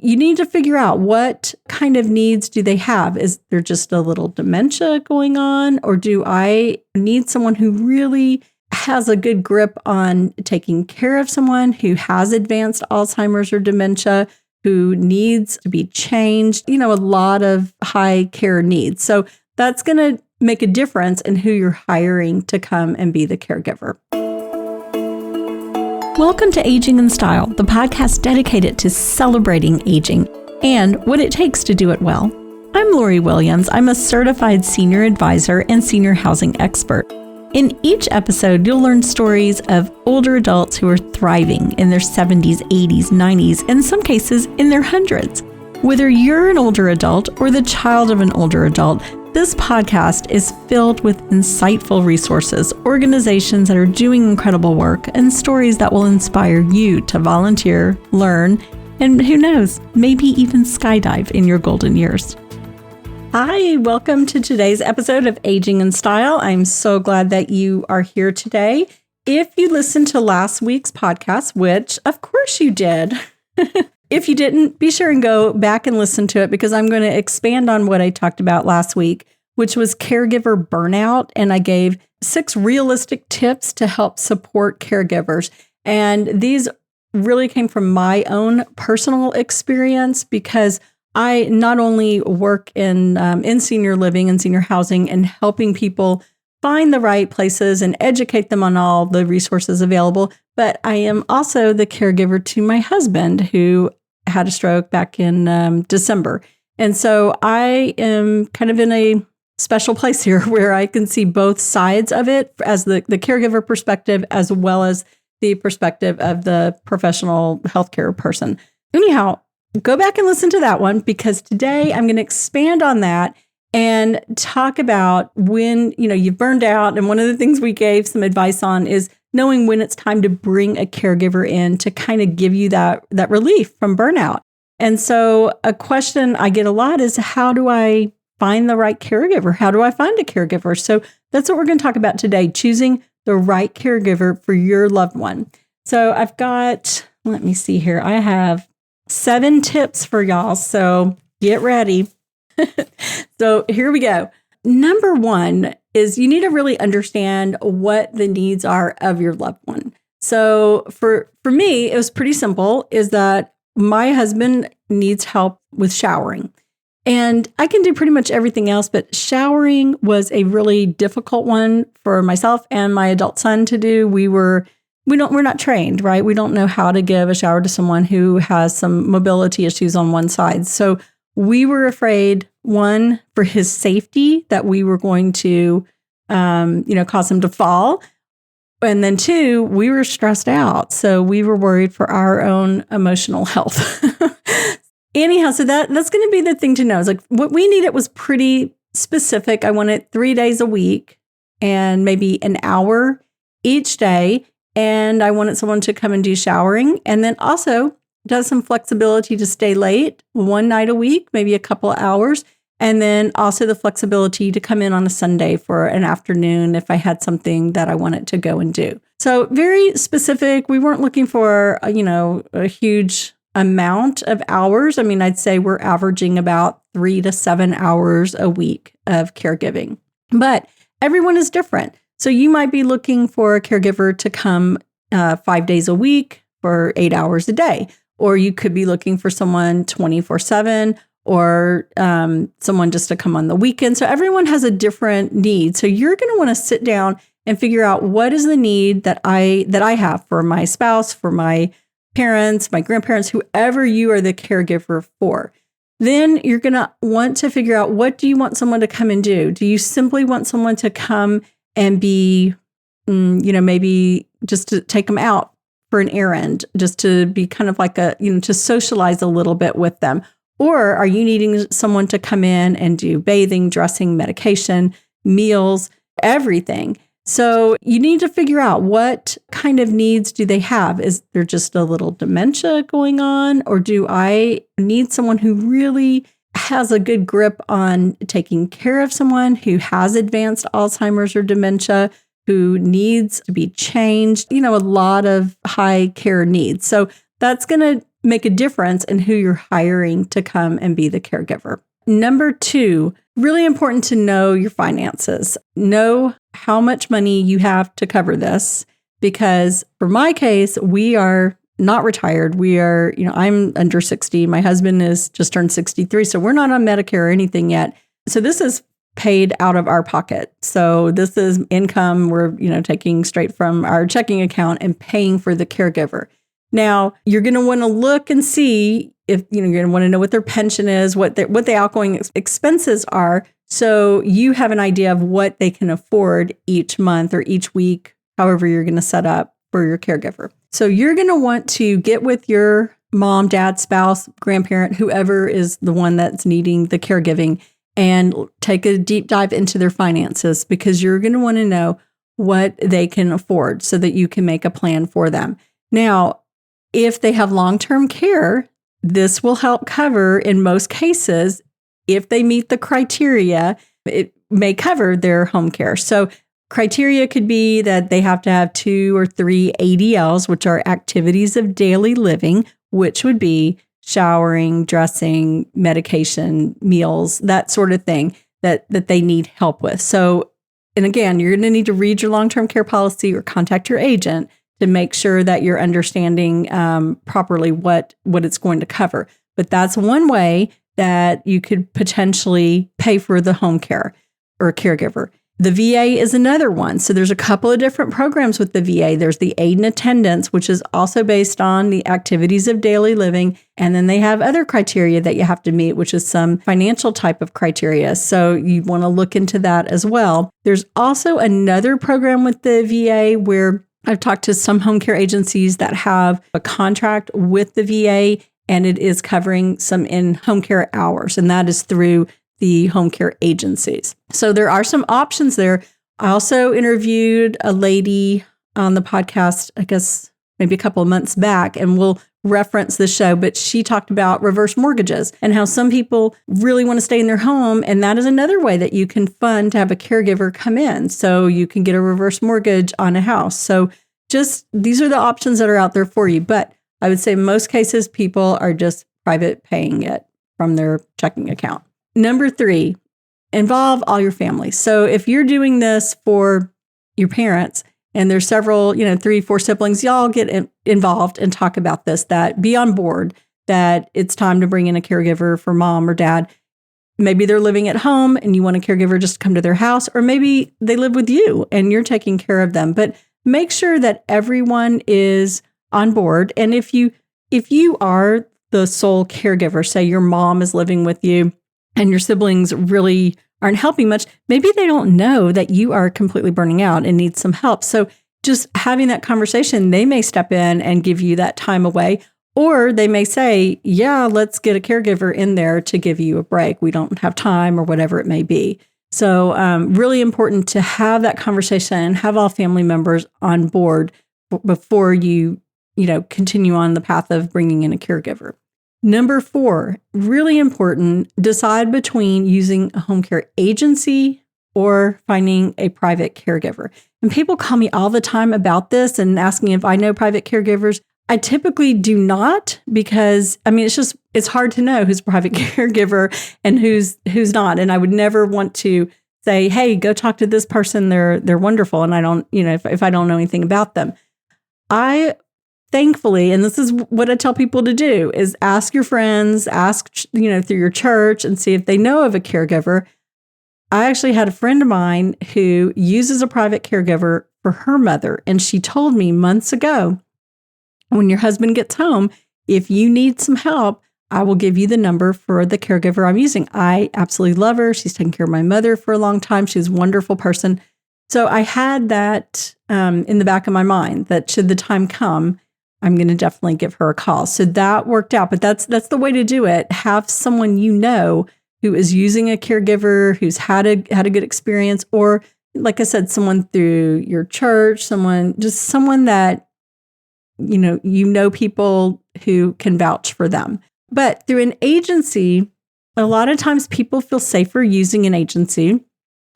you need to figure out what kind of needs do they have. Is there just a little dementia going on? Or do I need someone who really has a good grip on taking care of someone who has advanced Alzheimer's or dementia, who needs to be changed? A lot of high care needs. So that's going to make a difference in who you're hiring to come and be the caregiver. Welcome to Aging in Style, the podcast dedicated to celebrating aging and what it takes to do it well. I'm Lori Williams. I'm a certified senior advisor and senior housing expert. In each episode, you'll learn stories of older adults who are thriving in their 70s, 80s, 90s, and in some cases in their hundreds. Whether you're an older adult or the child of an older adult, this podcast is filled with insightful resources, organizations that are doing incredible work, and stories that will inspire you to volunteer, learn, and who knows, maybe even skydive in your golden years. Hi, welcome to today's episode of Aging in Style. I'm so glad that you are here today. If you listened to last week's podcast, which of course you did, if you didn't, be sure and go back and listen to it because I'm going to expand on what I talked about last week, which was caregiver burnout. And I gave 6 realistic tips to help support caregivers. And these really came from my own personal experience because I not only work in senior living and senior housing and helping people find the right places and educate them on all the resources available, but I am also the caregiver to my husband who had a stroke back in December. And so I am kind of in a special place here where I can see both sides of it as the caregiver perspective as well as the perspective of the professional healthcare person. Anyhow, go back and listen to that one because today I'm going to expand on that and talk about when, you've burned out. And one of the things we gave some advice on is knowing when it's time to bring a caregiver in to kind of give you that relief from burnout. And so a question I get a lot is, how do I find the right caregiver? How do I find a caregiver? So that's what we're going to talk about today, choosing the right caregiver for your loved one. So I've got, let me see here. I have 7 tips for y'all. So get ready. So here we go. Number 1 is you need to really understand what the needs are of your loved one. So for me, it was pretty simple, is that my husband needs help with showering. And I can do pretty much everything else, but showering was a really difficult one for myself and my adult son to do. We're not trained, right? We don't know how to give a shower to someone who has some mobility issues on one side. So we were afraid, 1, for his safety, that we were going to, cause him to fall. And then 2, we were stressed out. So we were worried for our own emotional health. Anyhow, so that's going to be the thing to know. Is like what we needed was pretty specific. I wanted 3 days a week and maybe an hour each day. And I wanted someone to come and do showering. And then also does some flexibility to stay late 1 night a week, maybe a couple of hours. And then also the flexibility to come in on a Sunday for an afternoon if I had something that I wanted to go and do. So very specific. We weren't looking for, a huge amount of hours. I mean, I'd say we're averaging about 3 to 7 hours a week of caregiving. But everyone is different. So you might be looking for a caregiver to come 5 days a week for 8 hours a day. Or you could be looking for someone 24/7 or someone just to come on the weekend. So everyone has a different need. So you're going to want to sit down and figure out what is the need that I have for my spouse, for my parents, my grandparents, whoever you are the caregiver for. Then you're going to want to figure out, what do you want someone to come and do? Do you simply want someone to come and be, maybe just to take them out for an errand, just to be kind of like to socialize a little bit with them? Or are you needing someone to come in and do bathing, dressing, medication, meals, everything? So you need to figure out what kind of needs do they have. Is there just a little dementia going on? Or do I need someone who really has a good grip on taking care of someone who has advanced Alzheimer's or dementia, who needs to be changed? A lot of high care needs. So that's going to make a difference in who you're hiring to come and be the caregiver. Number 2, really important to know your finances. Know how much money you have to cover this, because for my case, we are not retired. We are, I'm under 60. My husband is just turned 63. So we're not on Medicare or anything yet. So this is paid out of our pocket. So this is income we're, taking straight from our checking account and paying for the caregiver. Now, you're going to want to look and see if, you're going to want to know what their pension is, what the outgoing expenses are. So you have an idea of what they can afford each month or each week, however you're going to set up for your caregiver. So you're going to want to get with your mom, dad, spouse, grandparent, whoever is the one that's needing the caregiving, and take a deep dive into their finances, because you're going to want to know what they can afford so that you can make a plan for them. Now, if they have long-term care, this will help cover, in most cases, if they meet the criteria, it may cover their home care. So criteria could be that they have to have 2 or 3 ADLs, which are activities of daily living, which would be showering, dressing, medication, meals, that sort of thing that they need help with. So, and again, you're going to need to read your long-term care policy or contact your agent to make sure that you're understanding properly what it's going to cover. But that's one way that you could potentially pay for the home care or caregiver. The VA is another one. So there's a couple of different programs with the VA. There's the aid and attendance, which is also based on the activities of daily living. And then they have other criteria that you have to meet, which is some financial type of criteria. So you want to look into that as well. There's also another program with the VA where I've talked to some home care agencies that have a contract with the VA, and it is covering some in-home care hours, and that is through the home care agencies. So there are some options there. I also interviewed a lady on the podcast, I guess maybe a couple of months back, and we'll reference the show, but she talked about reverse mortgages and how some people really want to stay in their home. And that is another way that you can fund to have a caregiver come in. So you can get a reverse mortgage on a house. So just these are the options that are out there for you. But I would say in most cases, people are just private paying it from their checking account. Number 3, involve all your family. So if you're doing this for your parents and there's several, 3, 4 siblings, y'all get involved and talk about this, that be on board, that it's time to bring in a caregiver for mom or dad. Maybe they're living at home and you want a caregiver just to come to their house, or maybe they live with you and you're taking care of them. But make sure that everyone is on board. And if you are the sole caregiver, say your mom is living with you, and your siblings really aren't helping much, maybe they don't know that you are completely burning out and need some help. So just having that conversation, they may step in and give you that time away, or they may say, yeah, let's get a caregiver in there to give you a break. We don't have time, or whatever it may be. So really important to have that conversation and have all family members on board before you continue on the path of bringing in a caregiver. Number 4, really important, decide between using a home care agency or finding a private caregiver. And people call me all the time about this and asking if I know private caregivers. I typically do not, because it's hard to know who's a private caregiver and who's not. And I would never want to say, hey, go talk to this person. They're wonderful. And I don't, if I don't know anything about them. Thankfully, and this is what I tell people to do, is ask your friends, ask, through your church and see if they know of a caregiver. I actually had a friend of mine who uses a private caregiver for her mother. And she told me months ago, when your husband gets home, if you need some help, I will give you the number for the caregiver I'm using. I absolutely love her. She's taken care of my mother for a long time. She's a wonderful person. So I had that in the back of my mind that should the time come, I'm going to definitely give her a call. So that worked out, but that's the way to do it. Have someone who is using a caregiver, who's had a good experience, or like I said, someone through your church, someone that people who can vouch for them. But through an agency, a lot of times people feel safer using an agency.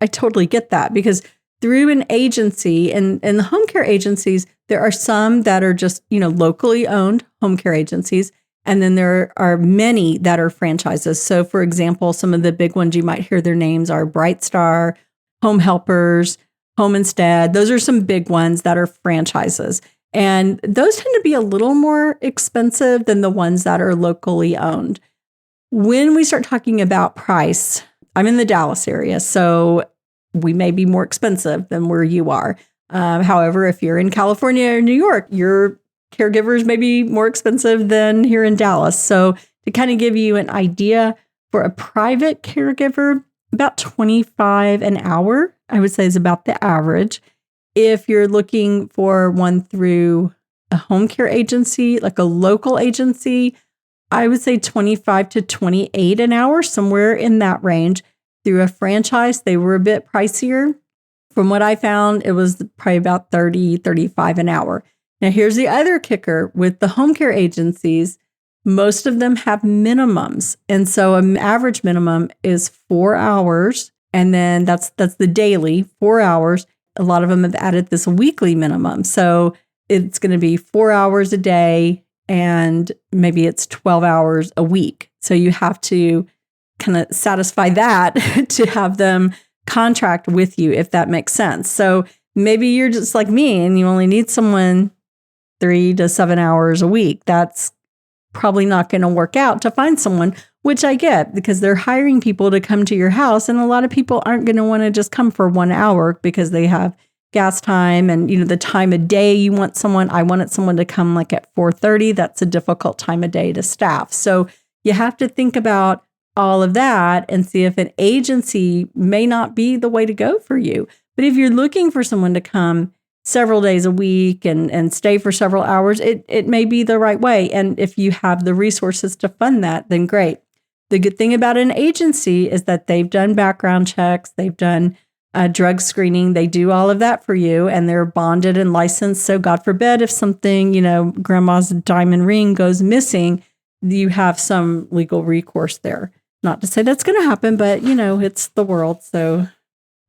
I totally get that, because through an agency and the home care agencies, there are some that are just, locally owned home care agencies. And then there are many that are franchises. So for example, some of the big ones you might hear their names are Bright Star, Home Helpers, Home Instead. Those are some big ones that are franchises. And those tend to be a little more expensive than the ones that are locally owned. When we start talking about price, I'm in the Dallas area, so we may be more expensive than where you are. However, if you're in California or New York, your caregivers may be more expensive than here in Dallas. So to kind of give you an idea, for a private caregiver, about $25 an hour, I would say, is about the average. If you're looking for one through a home care agency, like a local agency, I would say $25 to $28 an hour, somewhere in that range. Through a franchise, they were a bit pricier. From what I found, it was probably about $30, $35 an hour. Now, here's the other kicker with the home care agencies. Most of them have minimums. And so an average minimum is 4 hours. And then that's the daily, 4 hours. A lot of them have added this weekly minimum. So it's going to be 4 hours a day and maybe it's 12 hours a week. So you have to kind of satisfy that to have them contract with you, if that makes sense. So maybe you're just like me and you only need someone 3 to 7 hours a week. That's probably not going to work out to find someone, which I get because they're hiring people to come to your house. And a lot of people aren't going to want to just come for 1 hour because they have gas time and, the time of day you want someone. I wanted someone to come like at 4:30. That's a difficult time of day to staff. So you have to think about all of that and see if an agency may not be the way to go for you. But if you're looking for someone to come several days a week and stay for several hours, it may be the right way. And if you have the resources to fund that, then great. The good thing about an agency is that they've done background checks, they've done drug screening, they do all of that for you, and they're bonded and licensed. So God forbid if something, grandma's diamond ring goes missing, you have some legal recourse there. Not to say that's going to happen, but it's the world, so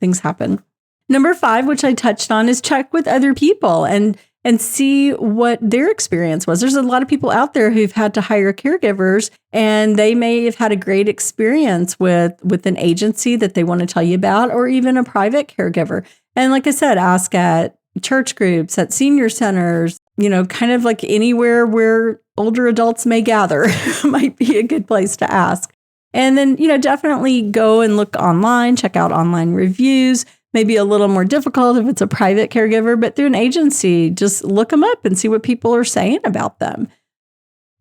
things happen. Number 5, which I touched on, is check with other people and see what their experience was. There's a lot of people out there who've had to hire caregivers, and they may have had a great experience with an agency that they want to tell you about, or even a private caregiver. And like I said, ask at church groups, at senior centers, kind of like anywhere where older adults may gather might be a good place to ask. And then, definitely go and look online, check out online reviews. Maybe a little more difficult if it's a private caregiver, but through an agency, just look them up and see what people are saying about them.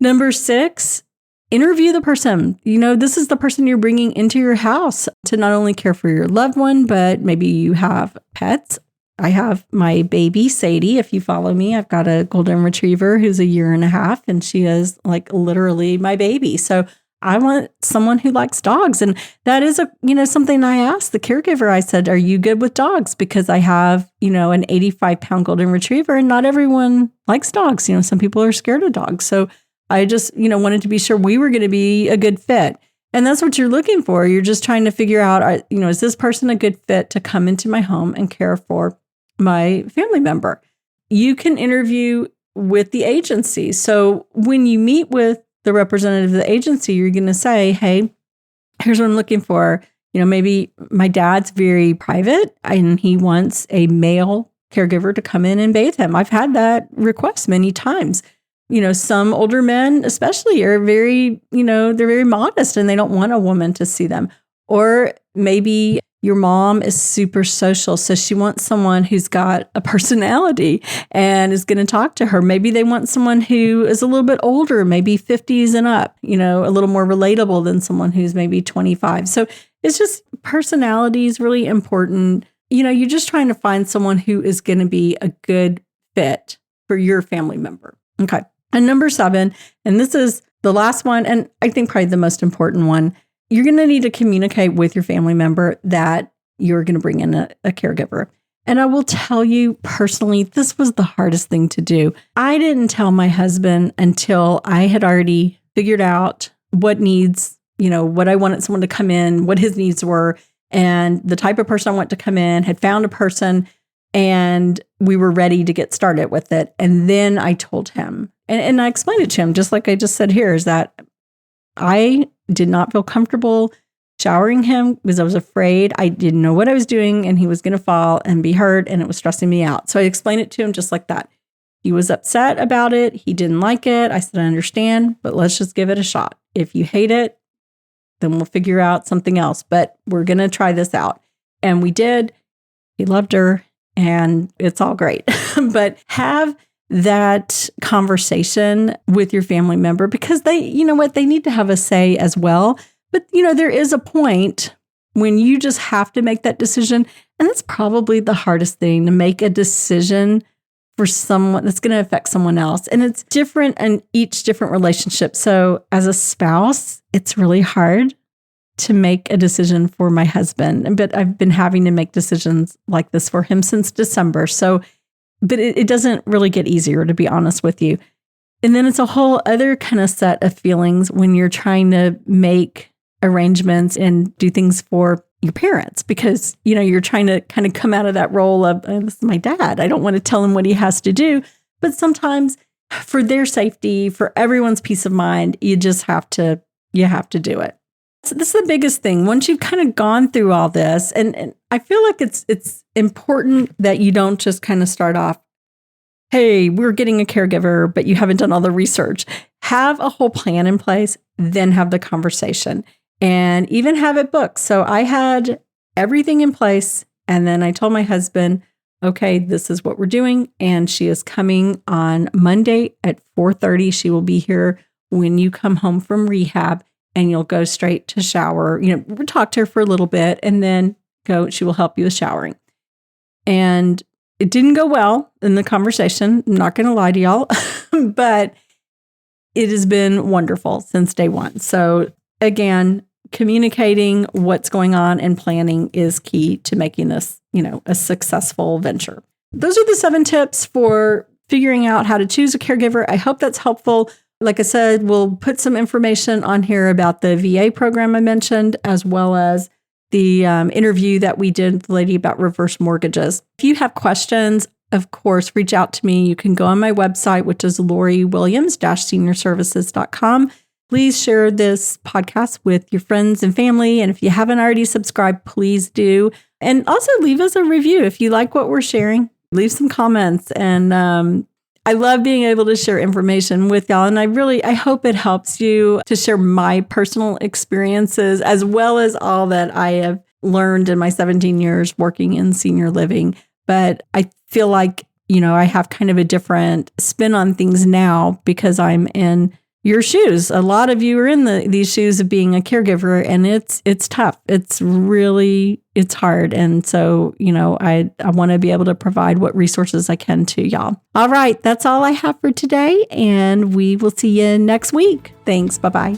Number 6, interview the person. This is the person you're bringing into your house to not only care for your loved one, but maybe you have pets. I have my baby, Sadie. If you follow me, I've got a golden retriever who's 1.5 years, and she is like literally my baby. So I want someone who likes dogs. And that is something I asked the caregiver. I said, are you good with dogs? Because I have, an 85-pound golden retriever, and not everyone likes dogs. Some people are scared of dogs. So I just, wanted to be sure we were going to be a good fit. And that's what you're looking for. You're just trying to figure out, is this person a good fit to come into my home and care for my family member? You can interview with the agency. So when you meet with the representative of the agency, you're going to say, hey, here's what I'm looking for. Maybe my dad's very private and he wants a male caregiver to come in and bathe him. I've had that request many times. Some older men especially are very, they're very modest and they don't want a woman to see them. Or maybe your mom is super social, so she wants someone who's got a personality and is going to talk to her. Maybe they want someone who is a little bit older, maybe 50s and up, a little more relatable than someone who's maybe 25. So it's just personality is really important. You're just trying to find someone who is going to be a good fit for your family member. Okay. And number 7, and this is the last one, and I think probably the most important one, you're going to need to communicate with your family member that you're going to bring in a caregiver. And I will tell you personally, this was the hardest thing to do. I didn't tell my husband until I had already figured out what needs, what I wanted someone to come in, what his needs were, and the type of person I want to come in, had found a person, and we were ready to get started with it. And then I told him, And I explained it to him, just like I just said here, is that I did not feel comfortable showering him because I was afraid. I didn't know what I was doing and he was going to fall and be hurt, and it was stressing me out. So I explained it to him just like that. He was upset about it. He didn't like it. I said, I understand, but let's just give it a shot. If you hate it, then we'll figure out something else, but we're going to try this out. And we did. He loved her and it's all great. But have that conversation with your family member, because they, you know what, they need to have a say as well. But, there is a point when you just have to make that decision. And that's probably the hardest thing, to make a decision for someone that's going to affect someone else. And it's different in each different relationship. So as a spouse, it's really hard to make a decision for my husband. But I've been having to make decisions like this for him since December. So, but it doesn't really get easier, to be honest with you. And then it's a whole other kind of set of feelings when you're trying to make arrangements and do things for your parents, because, you're trying to kind of come out of that role of, this is my dad. I don't want to tell him what he has to do. But sometimes for their safety, for everyone's peace of mind, you have to do it. So this is the biggest thing. Once you've kind of gone through all this, and I feel like it's important that you don't just kind of start off, hey, we're getting a caregiver, but you haven't done all the research. Have a whole plan in place, then have the conversation. And even have it booked. So I had everything in place. And then I told my husband, okay, this is what we're doing. And she is coming on Monday at 4:30. She will be here when you come home from rehab, and you'll go straight to shower. We'll talk to her for a little bit and then she will help you with showering. And it didn't go well in the conversation. I'm not going to lie to y'all, but it has been wonderful since day one. So again, communicating what's going on and planning is key to making this, a successful venture. Those are the 7 tips for figuring out how to choose a caregiver. I hope that's helpful. Like I said, we'll put some information on here about the VA program I mentioned, as well as the interview that we did with the lady about reverse mortgages. If you have questions, of course, reach out to me. You can go on my website, which is loriwilliams-seniorservices.com. Please share this podcast with your friends and family. And if you haven't already subscribed, please do. And also leave us a review. If you like what we're sharing, leave some comments. And I love being able to share information with y'all. And I hope it helps you to share my personal experiences, as well as all that I have learned in my 17 years working in senior living. But I feel like, I have kind of a different spin on things now because I'm in your shoes. A lot of you are in these shoes of being a caregiver, and it's tough. It's hard. And so, I want to be able to provide what resources I can to y'all. All right. That's all I have for today. And we will see you next week. Thanks. Bye-bye.